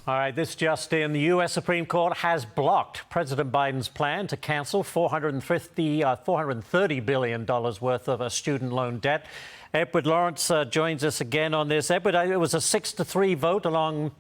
All right, this just in. The U.S. Supreme Court has blocked President Biden's plan to cancel $430 billion worth of a student loan debt. Edward Lawrence joins us again on this. Edward, it was a 6-3 vote along,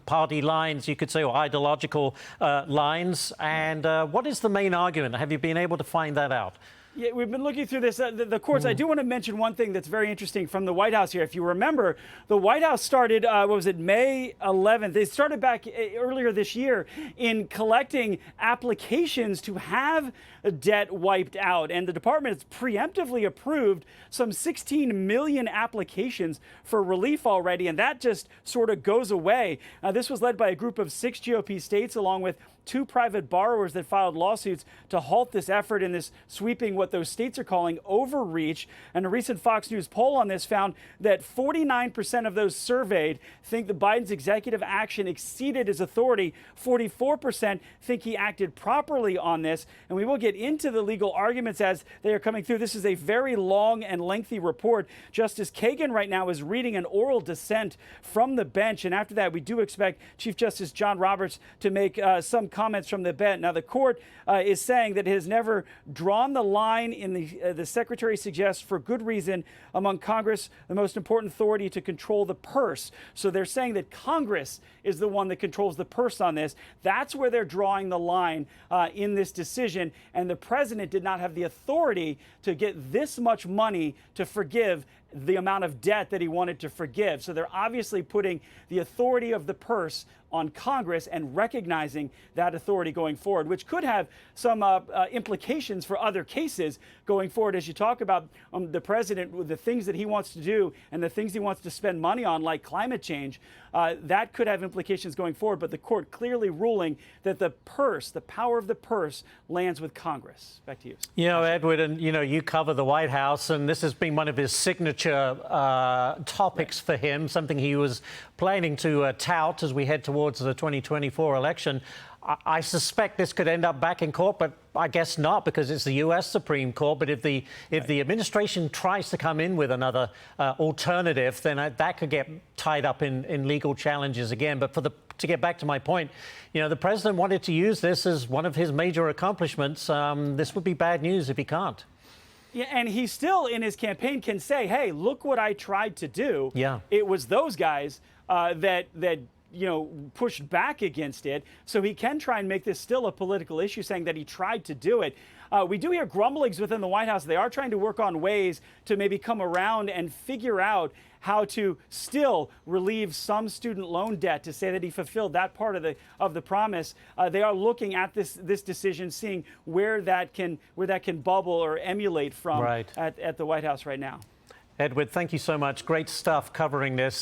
party lines, you could say, or ideological lines. And what is the main argument? Have you been able to find that out? Yeah, we've been looking through this. The courts. I do want to mention one thing that's very interesting from the White House here. If you remember, the White House started, May 11th? They started back earlier this year in collecting applications to have debt wiped out. And the department has preemptively approved some 16 million applications for relief already. And that just sort of goes away. This was led by a group of 6 GOP states, along with 2 private borrowers that filed lawsuits to halt this effort in this sweeping, what those states are calling overreach. And a recent Fox News poll on this found that 49% of those surveyed think that Biden's executive action exceeded his authority. 44% think he acted properly on this. And we will get into the legal arguments as they are coming through. This is a very long and lengthy report. Justice Kagan right now is reading an oral dissent from the bench. And after that, we do expect Chief Justice John Roberts to make some comments from the bench. Now, the court is saying that it has never drawn the line in the secretary suggests for good reason among Congress, the most important authority to control the purse. So they're saying that Congress is the one that controls the purse on this. That's where they're drawing the line in this decision. And the president did not have the authority to get this much money to forgive the amount of debt that he wanted to forgive. So they're obviously putting the authority of the purse on Congress and recognizing that authority going forward, which could have some implications for other cases going forward. As you talk about the president, with the things that he wants to do and the things he wants to spend money on, like climate change, that could have implications going forward. But the court clearly ruling that the purse, the power of the purse, lands with Congress. Back to you. Edward, and you cover the White House, and this has been one of his signature topics for him, something he was planning to tout as we head towards the 2024 election. I suspect this could end up back in court, but I guess not, because it's the U.S. Supreme Court. But if the administration tries to come in with another alternative, then that could get tied up in legal challenges again. But to get back to my point, the president wanted to use this as one of his major accomplishments. This would be bad news if he can't. Yeah, and he still, in his campaign, can say, hey, look what I tried to do. Yeah. It was those guys that pushed back against it. So he can try and make this still a political issue, saying that he tried to do it. We do hear grumblings within the White House. They are trying to work on ways to maybe come around and figure out how to still relieve some student loan debt, to say that he fulfilled that part of the promise. They are looking at this decision, seeing where that can bubble or emulate from at the White House right now. Edward, thank you so much. Great stuff covering this.